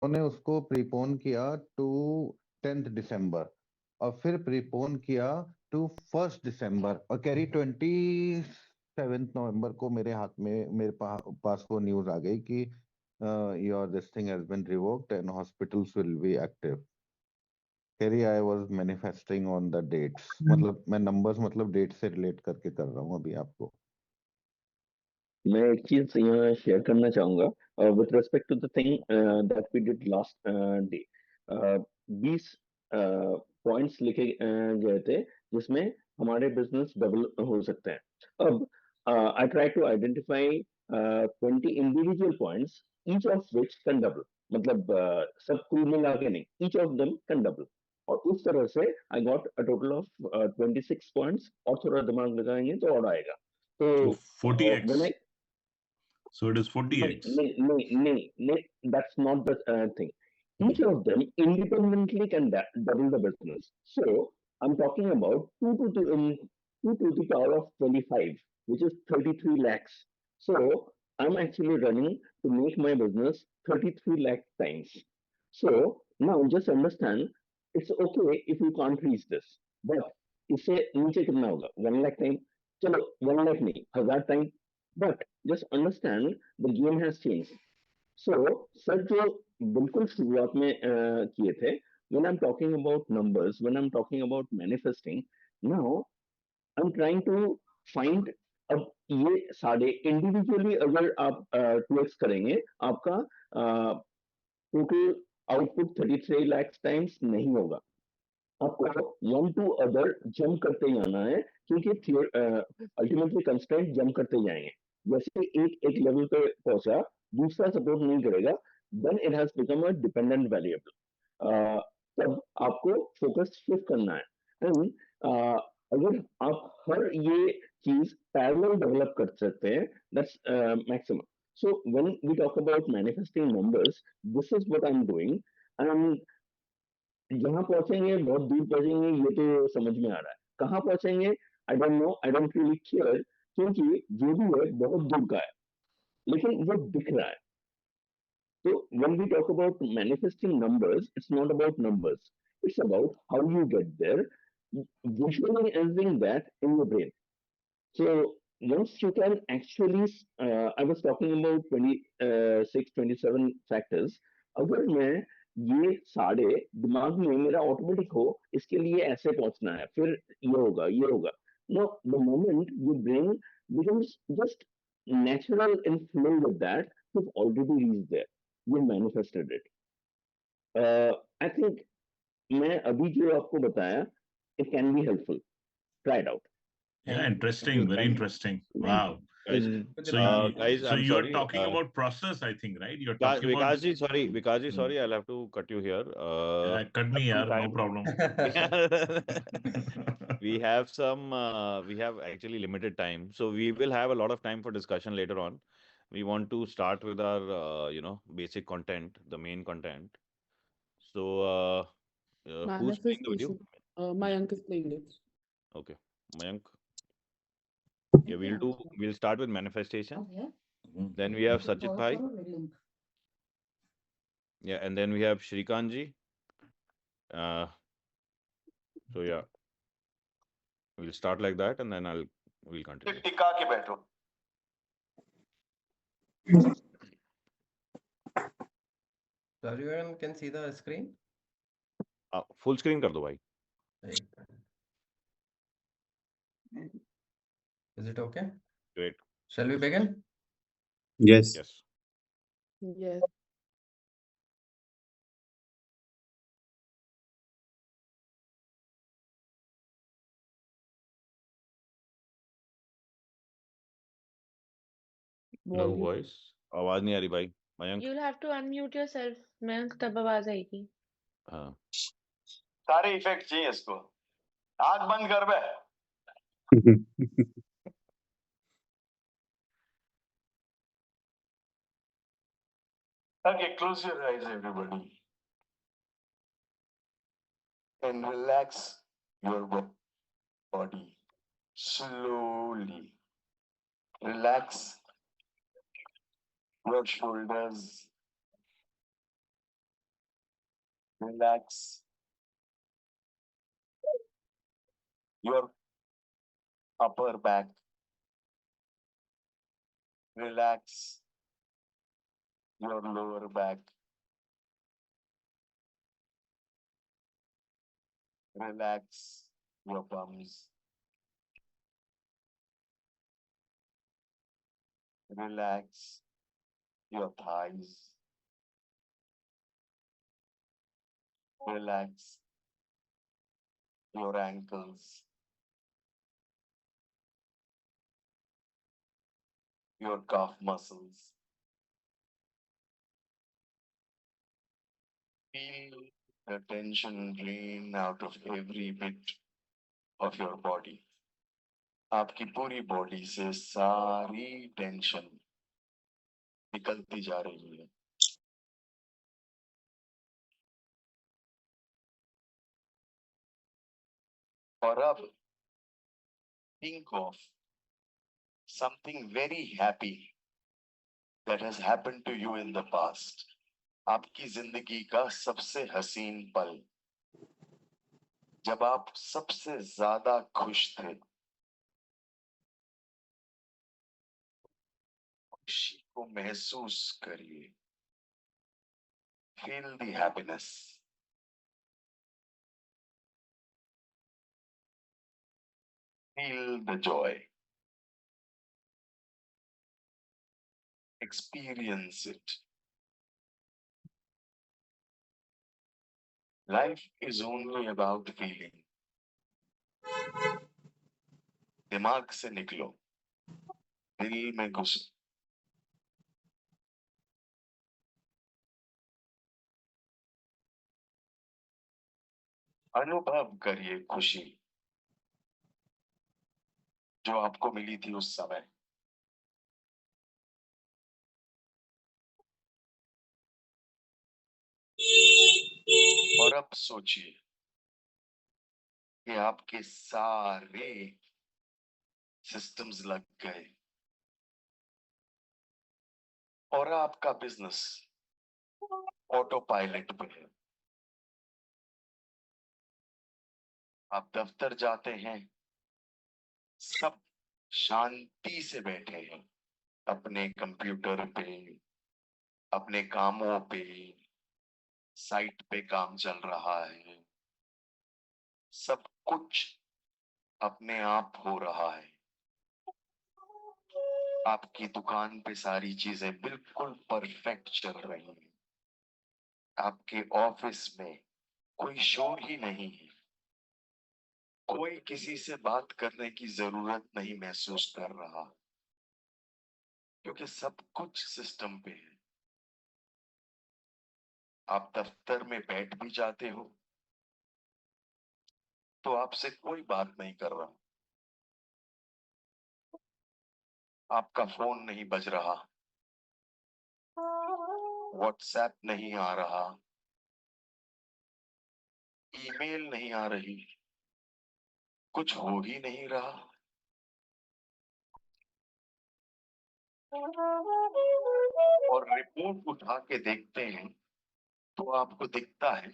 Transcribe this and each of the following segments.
उन्होंने उसको प्रीपोन किया टू 10th दिसंबर, और फिर प्रीपोन किया टू 1st दिसंबर, और कह रही 27th नवंबर को मेरे हाथ में, मेरे पास वो न्यूज आ गई कि your this thing has been revoked and hospitals will be active. कह रही I was manifesting on the dates, मतलब मैं नंबर्स मतलब डेट से रिलेट करके कर रहा हूँ अभी आपको। मैं एक चीज यहाँ शेयर करना चाहूंगा with respect to the thing that we did last day. 20 points लिखे गए थे जिसमें हमारे बिजनेस डबल हो सकते हैं। अब I try to identify 20 individual points, each of which can double. मतलब सब कुल मिला के नहीं, each of them can double. और उस तरह से I got a total of 26 points, और थोड़ा दिमाग लगाएंगे तो और आएगा। तो So 40x. when I So it is no, 40x. no, that's not the thing. Each of them independently can double the business. So I'm talking about 2 to the power of 25, which is 33 lakhs. So I'm actually running to make my business 33 lakh times. So now just understand, it's okay if you can't reach this, but इससे नीचे कितना होगा? 1 lakh time, चलो 1 लाख नहीं, 1000 time, but just understand the game has changed. So sir जो बिल्कुल शुरुआत में किए थे, when I'm talking about numbers, when I'm talking about manifesting, now I'm trying to find, अब ये सारे इंडिविजुअली अगर आप 2x करेंगे, आपका टोटल आउटपुट 33 लाख टाइम्स नहीं होगा। आपको वन टू अदर जंप करते जाना है, क्योंकि अल्टीमेटली कंस्ट्रेंट जंप करते जाएंगे। जैसे एक एक लेवल पे पहुंचा, दूसरा सपोर्ट नहीं करेगा, then it has become a dependent variable. तब आपको फोकस शिफ्ट करना है। एंड अगर आप हर ये चीज पैरेलल डेवलप कर सकते हैं, that's maximum. So when we talk about manifesting numbers, this is what I am doing. And जहां पहुंचेंगे, बहुत दूर पहुंचेंगे, ये तो समझ में आ रहा है। कहाँ पहुंचेंगे I don't know, I don't really care, क्योंकि जो भी है बहुत दूर का है, लेकिन वो दिख रहा है। So when we talk about manifesting numbers, it's not about numbers. It's about how you get there, visualizing that in your brain. So once you can actually, I was talking about 26, 27 factors. अगर मैं ये सारे दिमाग में मेरा automatic हो, इसके लिए ऐसे पहुंचना है, फिर ये होगा, ये होगा। No, the moment your brain becomes just natural and flow with that, you've already reached there. You manifested it. I think मैं अभी जो आपको बताया, it can be helpful. Try it out. Yeah, Thank you. interesting. Very Thank you. interesting. Wow. Guys, So, guys, so I'm you're sorry. talking about process, I think, right? You're talking about. Vikash ji, sorry, I'll have to cut you here. Cut me, some yaar, no time. problem. We have actually limited time, so we will have a lot of time for discussion later on. We want to start with our, basic content, the main content. So, who's playing the video? Manifestation. Mayank is playing it. Okay, Mayank. Yeah, we'll start with manifestation. Then we have Sachit Bhai. Yeah, and then we have Shrikant ji. So yeah, we'll start like that, and then we'll continue. टिका के बैठो। So everyone can see the screen? Full screen कर दो भाई. Is it okay? Great. Shall we begin? Yes. Yes. Yes. No Volume. voice. आवाज नहीं आ रही भाई. Mayank. You'll have to unmute yourself. Mayank, तब आवाज आएगी. हाँ. सारे इफेक्ट चाहिए इसको। आग बंद कर बे। Okay, close your eyes, everybody, and relax your body slowly. Relax your shoulders, Relax your upper back. Relax your lower back. Relax your bums. Relax your thighs. Relax your ankles, your calf muscles. Feel the tension drain out of every bit of your body. आपकी पूरी body से सारी tension निकलती जा रही है. और अब think of something very happy that has happened to you in the past. आपकी जिंदगी का सबसे हसीन पल जब आप सबसे ज्यादा खुश थे. खुशी को महसूस करिए. Feel the happiness. Feel the joy. Experience it. Life is only about feeling. दिमाग से निकलो, दिल में घुसो. अनुभव करिए खुशी जो आपको मिली थी उस समय. और अब सोचिए कि आपके सारे सिस्टम्स लग गए और आपका बिजनेस ऑटो पायलट पे है. आप दफ्तर जाते हैं, सब शांति से बैठे हैं अपने कंप्यूटर पे, अपने कामों पे, साइट पे काम चल रहा है. सब कुछ अपने आप हो रहा है. आपकी दुकान पे सारी चीजें बिल्कुल परफेक्ट चल रही हैं. आपके ऑफिस में कोई शोर ही नहीं है. कोई किसी से बात करने की जरूरत नहीं महसूस कर रहा क्योंकि सब कुछ सिस्टम पे है. आप दफ्तर में बैठ भी जाते हो तो आपसे कोई बात नहीं कर रहा. आपका फोन नहीं बज रहा, व्हाट्सएप नहीं आ रहा, ईमेल नहीं आ रही, कुछ हो ही नहीं रहा. और रिपोर्ट उठा के देखते हैं तो आपको दिखता है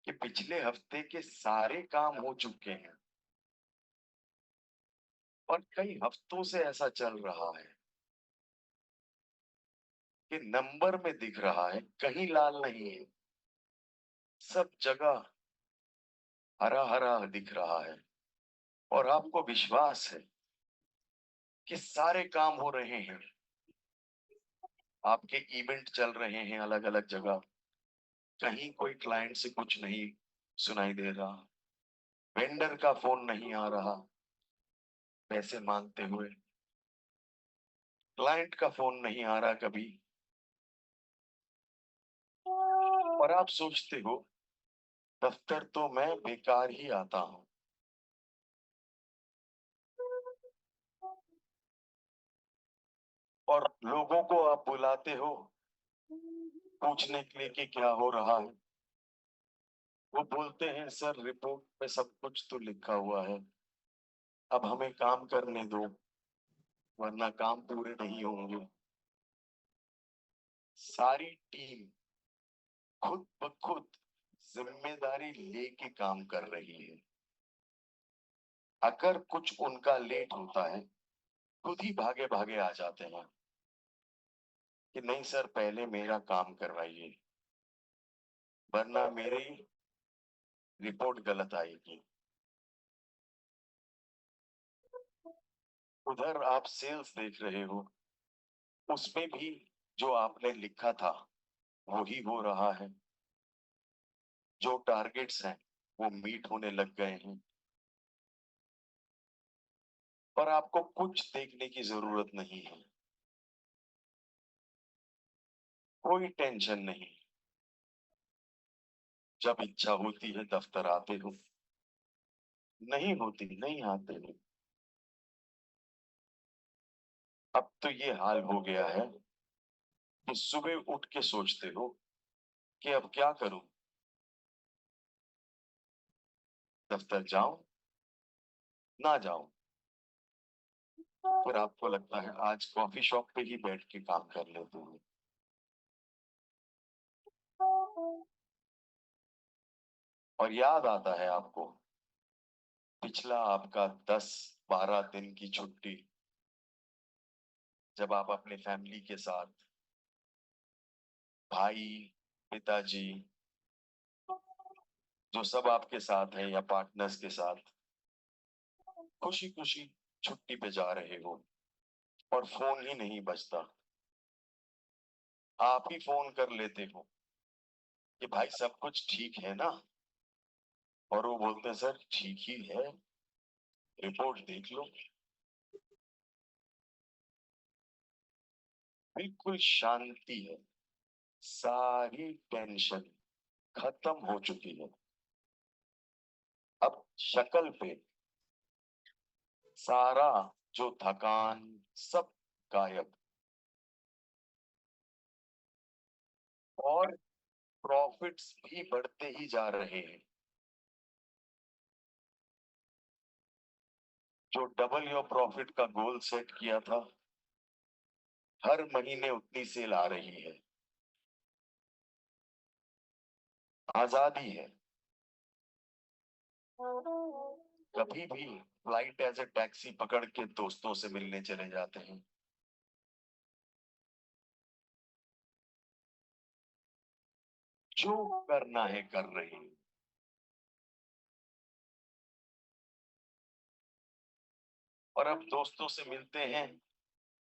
कि पिछले हफ्ते के सारे काम हो चुके हैं और कई हफ्तों से ऐसा चल रहा है कि नंबर में दिख रहा है, कहीं लाल नहीं है. सब जगह हरा हरा दिख रहा है और आपको विश्वास है कि सारे काम हो रहे हैं. आपके इवेंट चल रहे हैं अलग अलग जगह. कहीं कोई क्लाइंट से कुछ नहीं सुनाई दे रहा, वेंडर का फोन नहीं आ रहा पैसे मांगते हुए, क्लाइंट का फोन नहीं आ रहा कभी. और आप सोचते हो दफ्तर तो मैं बेकार ही आता हूं. और लोगों को आप बुलाते हो पूछने के लिए कि क्या हो रहा है. वो बोलते हैं सर रिपोर्ट में सब कुछ तो लिखा हुआ है, अब हमें काम करने दो वरना काम पूरे नहीं होंगे. सारी टीम खुद ब खुद जिम्मेदारी लेके काम कर रही है। अगर कुछ उनका लेट होता है, खुद ही भागे भागे आ जाते हैं कि नहीं सर, पहले मेरा काम करवाइए, वरना मेरी रिपोर्ट गलत आएगी। उधर आप सेल्स देख रहे हो, उसमें भी जो आपने लिखा था वही हो रहा है। जो टारगेट्स हैं वो मीट होने लग गए हैं, पर आपको कुछ देखने की जरूरत नहीं है। कोई टेंशन नहीं। जब इच्छा होती है दफ्तर आते हो, नहीं होती नहीं आते हो। अब तो ये हाल हो गया है कि सुबह उठ के सोचते हो कि अब क्या करूं, दफ्तर जाऊं ना जाऊं। फिर आपको लगता है आज कॉफी शॉप पे ही बैठ के काम कर लेते हैं। और याद आता है आपको पिछला आपका 10-12 दिन की छुट्टी, जब आप अपने फैमिली के साथ, भाई, पिताजी, जो सब आपके साथ हैं या पार्टनर्स के साथ खुशी खुशी छुट्टी पे जा रहे हो और फोन ही नहीं बजता। आप ही फोन कर लेते हो कि भाई सब कुछ ठीक है ना, और वो बोलते हैं सर ठीक ही है, रिपोर्ट देख लो। बिल्कुल शांति है, सारी टेंशन खत्म हो चुकी है। अब शक्ल पे सारा जो थकान सब गायब, और प्रॉफिट्स भी बढ़ते ही जा रहे हैं। जो डबल योर प्रॉफिट का गोल सेट किया था, हर महीने उतनी सेल आ रही है। आजादी है। कभी भी फ्लाइट एज ए टैक्सी पकड़ के दोस्तों से मिलने चले जाते हैं। जो करना है कर रहे हैं। और अब दोस्तों से मिलते हैं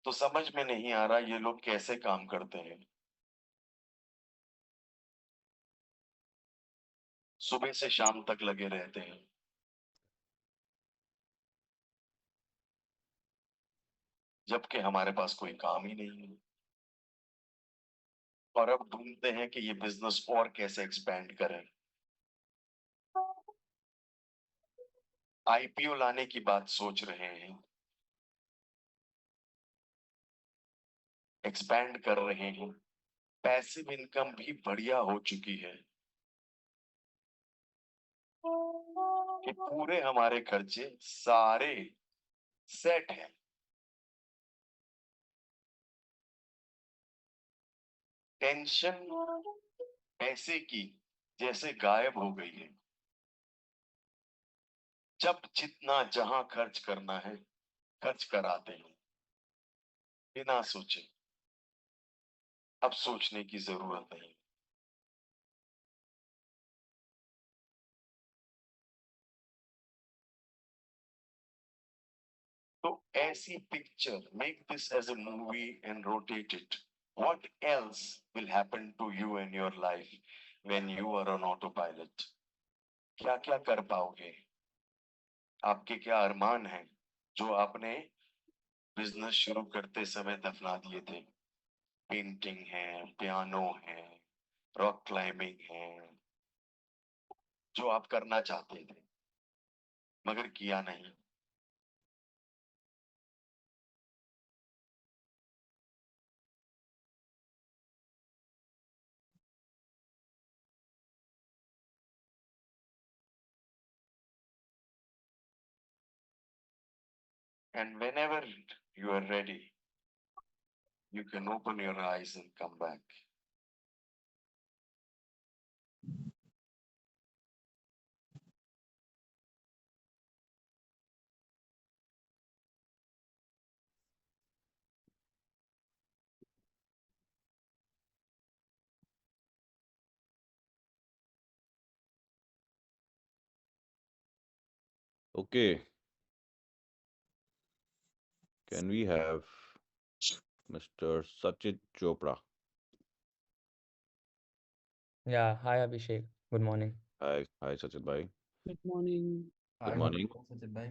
तो समझ में नहीं आ रहा ये लोग कैसे काम करते हैं। सुबह से शाम तक लगे रहते हैं। जबकि हमारे पास कोई काम ही नहीं है। और अब ढूंढते हैं कि ये बिजनेस और कैसे एक्सपेंड करें। आईपीओ लाने की बात सोच रहे हैं, एक्सपेंड कर रहे हैं। पैसिव इनकम भी बढ़िया हो चुकी है कि पूरे हमारे खर्चे सारे सेट हैं। टेंशन पैसे की जैसे गायब हो गई है। जब जितना जहां खर्च करना है खर्च कराते हैं बिना सोचे। अब सोचने की जरूरत नहीं। तो ऐसी picture, make this as a movie and rotate it. What else will happen to you in your life when you are on autopilot? क्या क्या कर पाओगे? आपके क्या अरमान हैं जो आपने बिजनेस शुरू करते समय दफना दिए थे? पेंटिंग है, पियानो है, रॉक क्लाइंबिंग है, जो आप करना चाहते थे मगर किया नहीं। And whenever you are ready, you can open your eyes and come back. Okay. Can we have Mr. Sachit Chopra? Yeah, hi Abhishek. Good morning. Hi, Sachit bhai. Good morning. Good Hi, morning. Sachit bhai.